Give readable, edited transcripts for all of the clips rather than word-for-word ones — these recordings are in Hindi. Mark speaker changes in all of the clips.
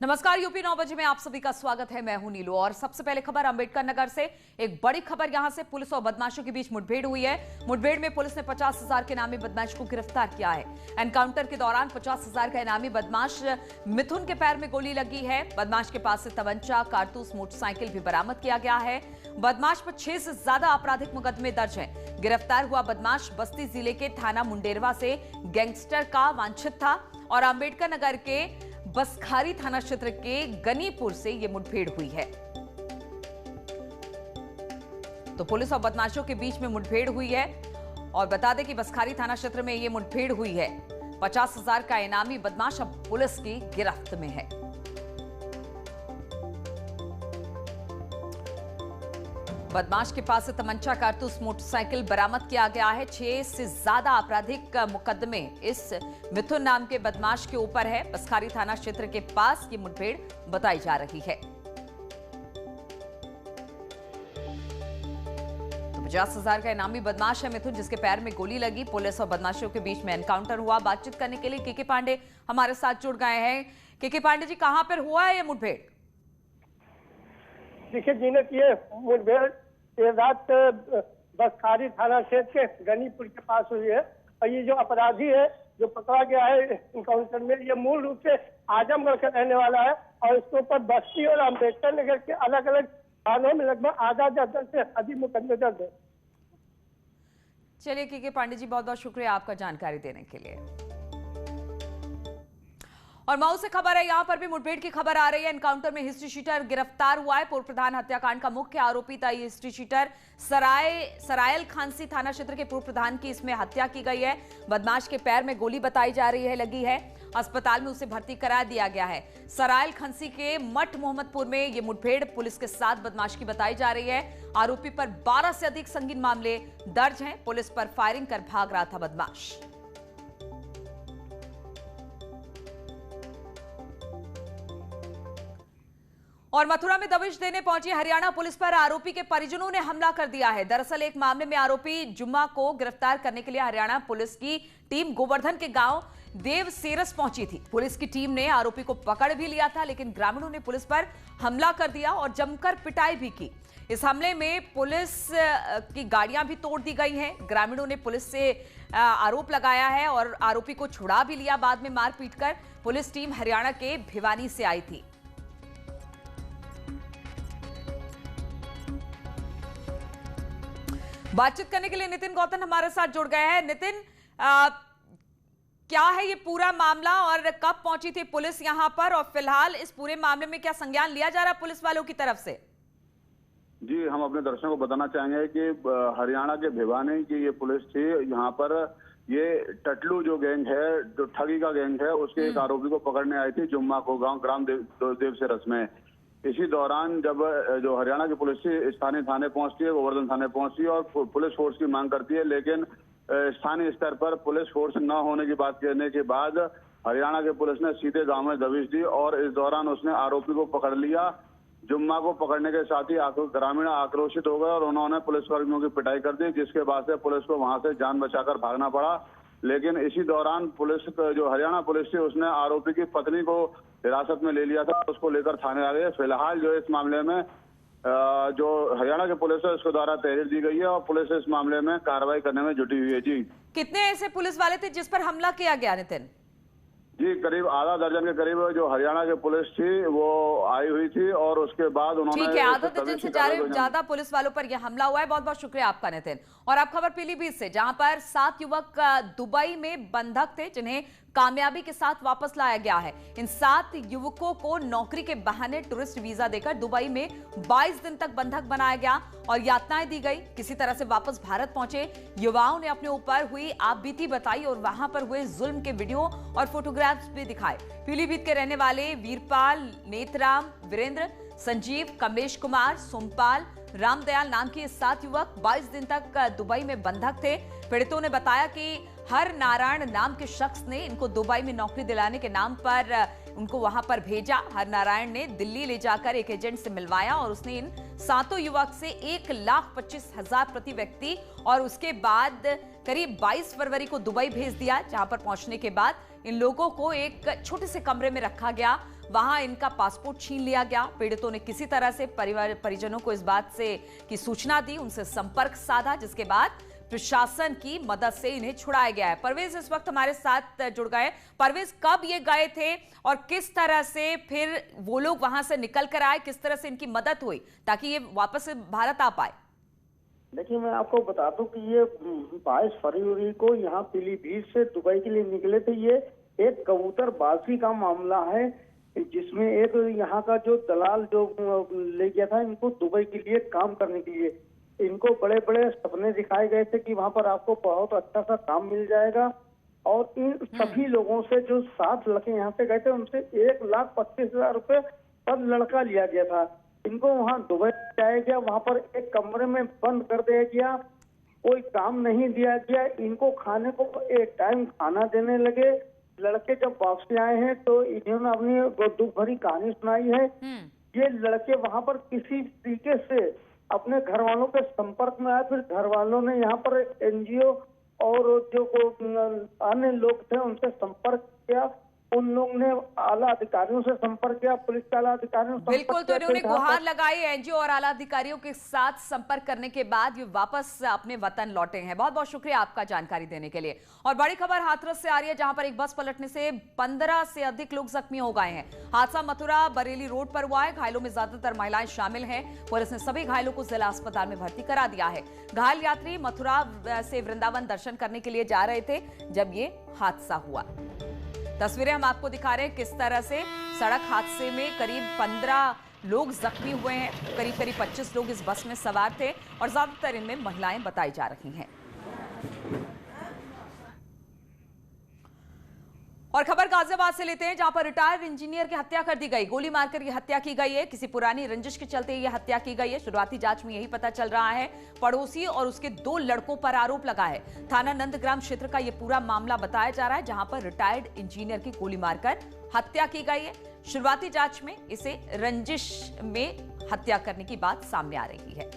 Speaker 1: नमस्कार, यूपी 9 बजे में आप सभी का स्वागत है। मैं हूं नीलू और सबसे पहले खबर अंबेडकर नगर से। एक बड़ी खबर यहां से पुलिस और बदमाशों के बीच मुठभेड़ हुई है। मुठभेड़ में पुलिस ने 50,000 के इनामी बदमाश को गिरफ्तार किया है। एनकाउंटर के दौरान 50,000 का इनामी बदमाश मिथुन के पैर में गोली लगी है। बदमाश के पास से तमंचा, कारतूस, मोटरसाइकिल भी बरामद किया गया है। बदमाश पर 6 से ज्यादा आपराधिक मुकदमे दर्ज हैं। गिरफ्तार हुआ बदमाश बस्ती जिले के थाना मुंडेरवा से गैंगस्टर का वांछित था और अंबेडकर नगर के बसखारी थाना क्षेत्र के गनीपुर से यह मुठभेड़ हुई है। तो पुलिस और बदमाशों के बीच में मुठभेड़ हुई है और बता दें कि बसखारी थाना क्षेत्र में यह मुठभेड़ हुई है। 50,000 का इनामी बदमाश अब पुलिस की गिरफ्त में है। बदमाश के पास से तमंचा, कारतूस, मोटरसाइकिल बरामद किया गया है। 6 से ज्यादा आपराधिक मुकदमे इस मिथुन नाम के बदमाश के ऊपर है। बसखारी थाना क्षेत्र के पास ये मुठभेड़ बताई जा रही है। तो 50,000 का इनामी बदमाश है मिथुन, जिसके पैर में गोली लगी। पुलिस और बदमाशों के बीच में एनकाउंटर हुआ। बातचीत करने के लिए के पांडे हमारे साथ जुड़ गए हैं। के पांडे जी, कहां पर हुआ है ये मुठभेड़?
Speaker 2: देखिए जीनत, ये मुठभेड़ देर रात बसखारी थाना क्षेत्र के गनीपुर के पास हुई है और ये जो अपराधी है जो पकड़ा गया है इनकाउंटर में, ये मूल रूप से आजमगढ़ का रहने वाला है और इसके ऊपर बस्ती और अम्बेडकर नगर के अलग अलग थानों में लगभग आधा दर्जन से अधिक मुकदमे दर्ज है।
Speaker 1: चलिए के पांडे जी, बहुत बहुत शुक्रिया आपका जानकारी देने के लिए। और मऊ से खबर है, यहां पर भी मुठभेड़ की खबर आ रही है। एनकाउंटर में हिस्ट्री शीटर गिरफ्तार हुआ है। पूर्व प्रधान हत्याकांड का मुख्य आरोपी था ये हिस्ट्री शीटर। सरायल खांसी थाना क्षेत्र के पूर्व प्रधान की इसमें हत्या की गई है। बदमाश के पैर में गोली बताई जा रही है लगी है। अस्पताल में उसे भर्ती करा दिया गया है। सरायल खांसी के मठ मोहम्मदपुर में यह मुठभेड़ पुलिस के साथ बदमाश की बताई जा रही है। आरोपी पर 12 से अधिक संगीन मामले दर्ज हैं। पुलिस पर फायरिंग कर भाग रहा था बदमाश। और मथुरा में दबिश देने पहुंची हरियाणा पुलिस पर आरोपी के परिजनों ने हमला कर दिया है। दरअसल एक मामले में आरोपी जुम्मा को गिरफ्तार करने के लिए हरियाणा पुलिस की टीम गोवर्धन के गांव देवसेरस पहुंची थी। पुलिस की टीम ने आरोपी को पकड़ भी लिया था, लेकिन ग्रामीणों ने पुलिस पर हमला कर दिया और जमकर पिटाई भी की। इस हमले में पुलिस की गाड़ियां भी तोड़ दी गई हैं। ग्रामीणों ने पुलिस से आरोप लगाया है और आरोपी को छुड़ा भी लिया। बाद में मार पीट कर पुलिस टीम हरियाणा के भिवानी से आई थी। बातचीत करने के लिए नितिन गौतम हमारे साथ जुड़ गए हैं। नितिन, क्या है ये पूरा मामला और कब पहुंची थी पुलिस यहां पर, और फिलहाल इस पूरे मामले में क्या संज्ञान लिया जा रहा है पुलिस वालों की तरफ से?
Speaker 3: जी, हम अपने दर्शकों को बताना चाहेंगे कि हरियाणा के भिवानी की ये पुलिस थी। यहाँ पर ये टटलू जो गैंग है, जो ठगी का गैंग है, उसके एक आरोपी को पकड़ने आई थी जुम्मा को गांव ग्राम देवसेरस में। इसी दौरान जब जो हरियाणा की पुलिस थी स्थानीय थाने पहुंचती है, गोवर्धन थाने पहुंचती है और पुलिस फोर्स की मांग करती है, लेकिन स्थानीय स्तर पर पुलिस फोर्स न होने की बात कहने के बाद हरियाणा की पुलिस ने सीधे गांव में दबिश दी और इस दौरान उसने आरोपी को पकड़ लिया। जुम्मा को पकड़ने के साथ ही ग्रामीण आक्रोशित हो गए और उन्होंने पुलिसकर्मियों की पिटाई कर दी, जिसके बाद से पुलिस को वहां से जान बचाकर भागना पड़ा। लेकिन इसी दौरान पुलिस जो हरियाणा पुलिस थी उसने आरोपी की पत्नी को हिरासत में ले लिया था, उसको लेकर थाने आ गए। फिलहाल जो इस मामले में जो हरियाणा की पुलिस है उसके द्वारा तहरीर दी गई है और पुलिस इस मामले में कार्रवाई करने में जुटी हुई है। जी,
Speaker 1: कितने ऐसे पुलिस वाले थे जिस पर हमला किया गया नितिन?
Speaker 3: जी, करीब आधा दर्जन के करीब जो हरियाणा की पुलिस थी वो आई हुई थी और उसके बाद उन्होंने,
Speaker 1: ठीक है, आधा दर्जन से ज्यादा पुलिस वालों पर यह हमला हुआ है। बहुत बहुत शुक्रिया आपका नितिन। और अब खबर पीलीभीत से, जहां पर 7 युवक दुबई में बंधक थे जिन्हें कामयाबी के साथ वापस लाया गया है। इन 7 युवकों को नौकरी के बहाने टूरिस्ट वीजा देकर दुबई में 22 दिन तक बंधक बनाया गया और यातनाएं दी गई। किसी तरह से वापस भारत पहुंचे युवाओं ने अपने ऊपर हुई आपबीती बताई और वहां पर हुए जुल्म के वीडियो और फोटोग्राफ्स भी दिखाए। पीलीभीत के रहने वाले वीरपाल, नेतराम, वीरेंद्र, संजीव, कमलेश कुमार, सोमपाल, रामदयाल नाम के 7 युवक 22 दिन तक दुबई में बंधक थे। पीड़ितों ने बताया कि हर नारायण नाम के शख्स ने इनको दुबई में नौकरी दिलाने के नाम पर उनको वहां पर भेजा। हरनारायण ने दिल्ली ले जाकर एक एजेंट से मिलवाया और उसने इन 7 युवक से 1,25,000 प्रति व्यक्ति और उसके बाद करीब 22 फरवरी को दुबई भेज दिया, जहां पर पहुंचने के बाद इन लोगों को एक छोटे से कमरे में रखा गया। वहां इनका पासपोर्ट छीन लिया गया। पीड़ितों ने किसी तरह से परिजनों को इस बात से की सूचना दी, उनसे संपर्क साधा, जिसके बाद प्रशासन की मदद से इन्हें छुड़ाया गया है। परवेज इस वक्त हमारे साथ जुड़ गए। परवेज, कब ये गए थे और किस तरह से फिर वो लोग वहां से निकल कर आए, किस तरह से इनकी मदद हुई ताकि ये वापस भारत आ पाए?
Speaker 4: देखिए, मैं आपको बता दूं कि ये 22 फरवरी को यहाँ पीलीभीत से दुबई के लिए निकले थे। ये एक कबूतरबाजी का मामला है, जिसमें एक यहाँ का जो दलाल जो ले गया था इनको दुबई के लिए काम करने के लिए। इनको बड़े बड़े सपने दिखाए गए थे कि वहां पर आपको बहुत अच्छा सा काम मिल जाएगा, और इन सभी लोगों से जो 7 लड़के यहाँ से गए थे उनसे 1,25,000 रुपए पर लड़का लिया गया था। इनको वहां दुबई लाया गया, वहां पर एक कमरे में बंद कर दिया गया, कोई काम नहीं दिया गया। इनको खाने को एक टाइम खाना देने लगे। लड़के जब वापसी आए हैं तो इन्होंने अपनी दुख भरी कहानी सुनाई है। ये लड़के वहां पर किसी तरीके से अपने घर वालों के संपर्क में आए, फिर घर वालों ने यहाँ पर एनजीओ और जो अन्य लोग थे उनसे संपर्क किया। उन लोगों ने आला अधिकारियों से संपर्क किया, पुलिस के आला अधिकारियों से
Speaker 1: बिल्कुल, तो इन्होंने गुहार लगाई एनजीओ और आला अधिकारियों के साथ संपर्क करने के बाद ये वापस अपने वतन लौटे हैं। बहुत बहुत शुक्रिया आपका जानकारी देने के लिए। और बड़ी खबर हाथरस से आ रही है, जहां पर एक बस पलटने से 15 से अधिक लोग जख्मी हो गए हैं। हादसा मथुरा बरेली रोड पर हुआ है। घायलों में ज्यादातर महिलाएं शामिल हैं। पुलिस ने सभी घायलों को जिला अस्पताल में भर्ती करा दिया है। घायल यात्री मथुरा से वृंदावन दर्शन करने के लिए जा रहे थे जब ये हादसा हुआ। तस्वीरें हम आपको दिखा रहे हैं किस तरह से सड़क हादसे में करीब 15 लोग जख्मी हुए हैं। करीब 25 लोग इस बस में सवार थे और ज्यादातर इनमें महिलाएं बताई जा रही हैं। और खबर गाजियाबाद से लेते हैं, जहां पर रिटायर्ड इंजीनियर की हत्या कर दी गई। गोली मारकर यह हत्या की गई है। किसी पुरानी रंजिश के चलते यह हत्या की गई है। शुरुआती जांच में यही पता चल रहा है। पड़ोसी और उसके 2 लड़कों पर आरोप लगा है। थाना नंदग्राम क्षेत्र का यह पूरा मामला बताया जा रहा है, जहां पर रिटायर्ड इंजीनियर की गोली मारकर हत्या की गई है। शुरुआती जांच में इसे रंजिश में हत्या करने की बात सामने आ रही है।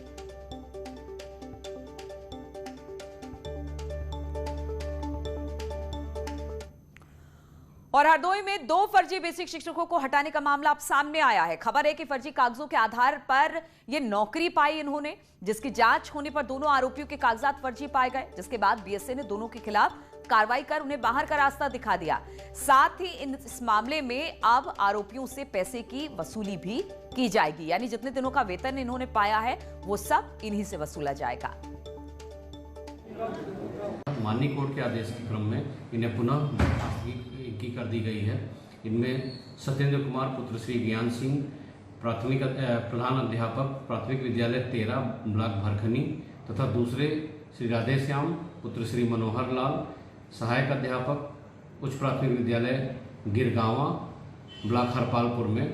Speaker 1: और हरदोई में 2 फर्जी बेसिक शिक्षकों को हटाने का मामला अब सामने आया है। खबर है कि फर्जी कागजों के आधार पर यह नौकरी पाई इन्होंने, जिसकी जांच होने पर दोनों आरोपियों के कागजात फर्जी पाए गए, जिसके बाद बीएसए ने दोनों के खिलाफ कार्रवाई कर उन्हें बाहर का रास्ता दिखा दिया। साथ ही इस मामले में अब आरोपियों से पैसे की वसूली भी की जाएगी, यानी जितने दिनों का वेतन इन्होंने पाया है वो सब इन्हीं से वसूला जाएगा।
Speaker 5: माननीय कोर्ट के आदेश के क्रम में इन्हें पुनः बर्खास्तगी की कर दी गई है। इनमें सत्येंद्र कुमार पुत्र श्री ज्ञान सिंह, प्राथमिक प्रधान अध्यापक प्राथमिक विद्यालय 13 ब्लॉक भरखनी, तथा दूसरे श्री राधेश्याम पुत्र श्री मनोहर लाल, सहायक अध्यापक उच्च प्राथमिक विद्यालय गिरगांवा ब्लॉक हरपालपुर में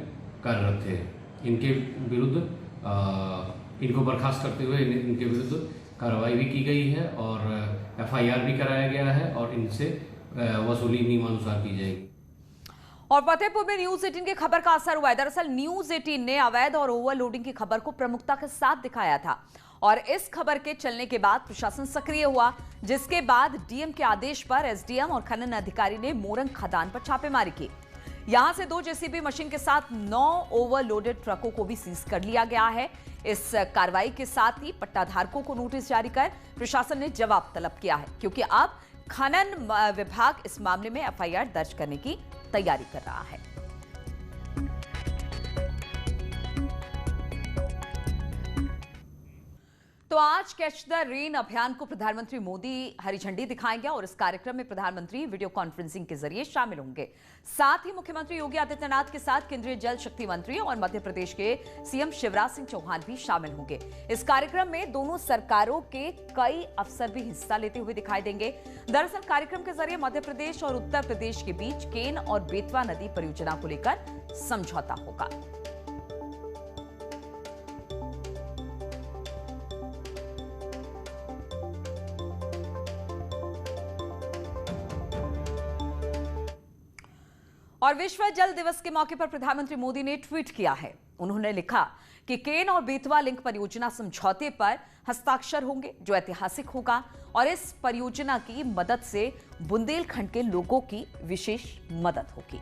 Speaker 5: कार्यरत थे। इनके विरुद्ध इनको बर्खास्त करते हुए इनके विरुद्ध कार्रवाई भी की गई है और एफआईआर भी कराया गया है और इनसे वसूली नियमानुसार की जाएगी।
Speaker 1: और फतेहपुर में न्यूज 18 की खबर का असर हुआ है। दरअसल न्यूज 18 ने अवैध और ओवरलोडिंग की खबर को प्रमुखता के साथ दिखाया था और इस खबर के चलने के बाद प्रशासन सक्रिय हुआ, जिसके बाद डीएम के आदेश पर एसडीएम और खनन अधिकारी ने मोरंग खदान पर छापेमारी की। यहां से 2 जेसीबी मशीन के साथ 9 ओवरलोडेड ट्रकों को भी सीज कर लिया गया है। इस कार्रवाई के साथ ही पट्टाधारकों को नोटिस जारी कर प्रशासन ने जवाब तलब किया है, क्योंकि अब खनन विभाग इस मामले में एफआईआर दर्ज करने की तैयारी कर रहा है। तो आज कैच द रेन अभियान को प्रधानमंत्री मोदी हरी झंडी दिखाएंगे और इस कार्यक्रम में प्रधानमंत्री वीडियो कॉन्फ्रेंसिंग के जरिए शामिल होंगे। साथ ही मुख्यमंत्री योगी आदित्यनाथ के साथ केंद्रीय जल शक्ति मंत्री और मध्य प्रदेश के सीएम शिवराज सिंह चौहान भी शामिल होंगे। इस कार्यक्रम में दोनों सरकारों के कई अफसर भी हिस्सा लेते हुए दिखाई देंगे। दरअसल कार्यक्रम के जरिए मध्य प्रदेश और उत्तर प्रदेश के बीच केन और बेतवा नदी परियोजना को लेकर समझौता होगा। और विश्व जल दिवस के मौके पर प्रधानमंत्री मोदी ने ट्वीट किया है। उन्होंने लिखा कि केन और बेतवा लिंक परियोजना समझौते पर हस्ताक्षर होंगे जो ऐतिहासिक होगा और इस परियोजना की मदद से बुंदेलखंड के लोगों की विशेष मदद होगी।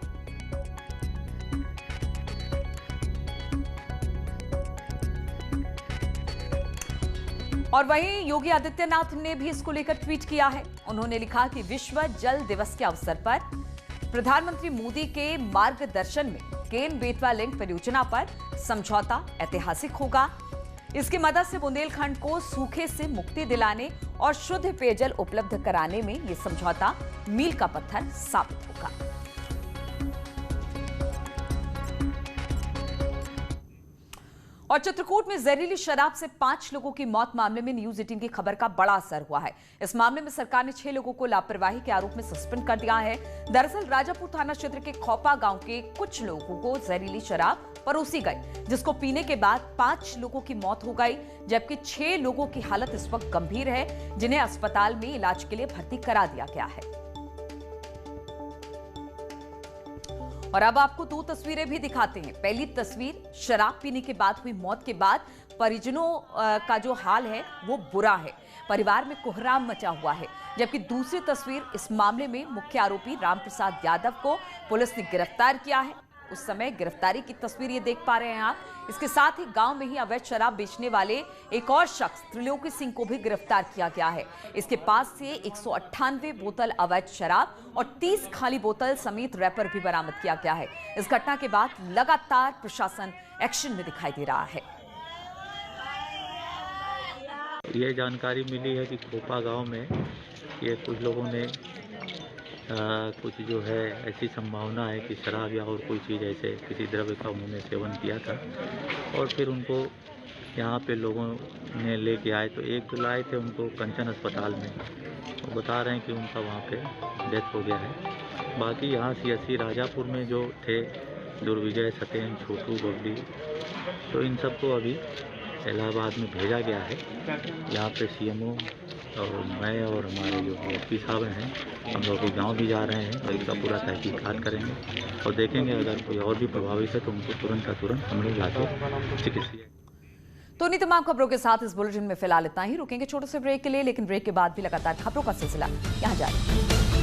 Speaker 1: और वहीं योगी आदित्यनाथ ने भी इसको लेकर ट्वीट किया है। उन्होंने लिखा कि विश्व जल दिवस के अवसर पर प्रधानमंत्री मोदी के मार्गदर्शन में केन बेतवा लिंक परियोजना पर समझौता ऐतिहासिक होगा। इसकी मदद से बुंदेलखंड को सूखे से मुक्ति दिलाने और शुद्ध पेयजल उपलब्ध कराने में यह समझौता मील का पत्थर साबित होगा। और चित्रकूट में जहरीली शराब से 5 लोगों की मौत मामले में न्यूज 18 की खबर का बड़ा असर हुआ है। इस मामले में सरकार ने 6 लोगों को लापरवाही के आरोप में सस्पेंड कर दिया है। दरअसल राजापुर थाना क्षेत्र के खोपा गांव के कुछ लोगों को जहरीली शराब परोसी गई, जिसको पीने के बाद 5 लोगों की मौत हो गई, जबकि 6 लोगों की हालत इस वक्त गंभीर है, जिन्हें अस्पताल में इलाज के लिए भर्ती करा दिया गया है। और अब आपको 2 तस्वीरें भी दिखाते हैं। पहली तस्वीर शराब पीने के बाद हुई मौत के बाद परिजनों का जो हाल है वो बुरा है। परिवार में कोहराम मचा हुआ है। जबकि दूसरी तस्वीर, इस मामले में मुख्य आरोपी रामप्रसाद यादव को पुलिस ने गिरफ्तार किया है। उस समय गिरफ्तारी की तस्वीर ये देख पा रहे हैं आप। इसके साथ ही गांव में ही अवैध शराब बेचने वाले एक और शख्स त्रिलोकी सिंह को भी गिरफ्तार किया गया है। इसके पास से 198 बोतल अवैध शराब और 30 खाली बोतल समेत रैपर भी बरामद किया गया है। इस घटना के बाद लगातार प्रशासन एक्शन में दिखाई दे रहा है।
Speaker 6: ये जानकारी मिली है कि खोपा गांव में ये कुछ लोगों ने कुछ जो है ऐसी संभावना है कि शराब या और कोई चीज़ ऐसे किसी द्रव्य का उन्होंने सेवन किया था और फिर उनको यहाँ पे लोगों ने लेके आए। तो एक जो लाए थे उनको कंचन अस्पताल में, वो बता रहे हैं कि उनका वहाँ पे डेथ हो गया है। बाकी यहाँ सीएससी राजापुर में जो थे दुर्विजय, सत्येन, छोटू, बबली, तो इन सबको अभी इलाहाबाद में भेजा गया है। यहाँ पे सीएमओ और मैं और हमारे जो एसपी साहब हैं, हम लोग अभी गाँव भी जा रहे हैं और इसका पूरा तहकीकात करेंगे और देखेंगे अगर कोई और भी प्रभावित है तो उनको तुरंत का तुरंत हम लोग लाके चिकित्सीय।
Speaker 1: तो इन्हीं तमाम खबरों के साथ इस बुलेटिन में फिलहाल इतना ही। रुकेंगे छोटे से ब्रेक के लिए, लेकिन ब्रेक के बाद भी लगातार खबरों का सिलसिला यहाँ जारी।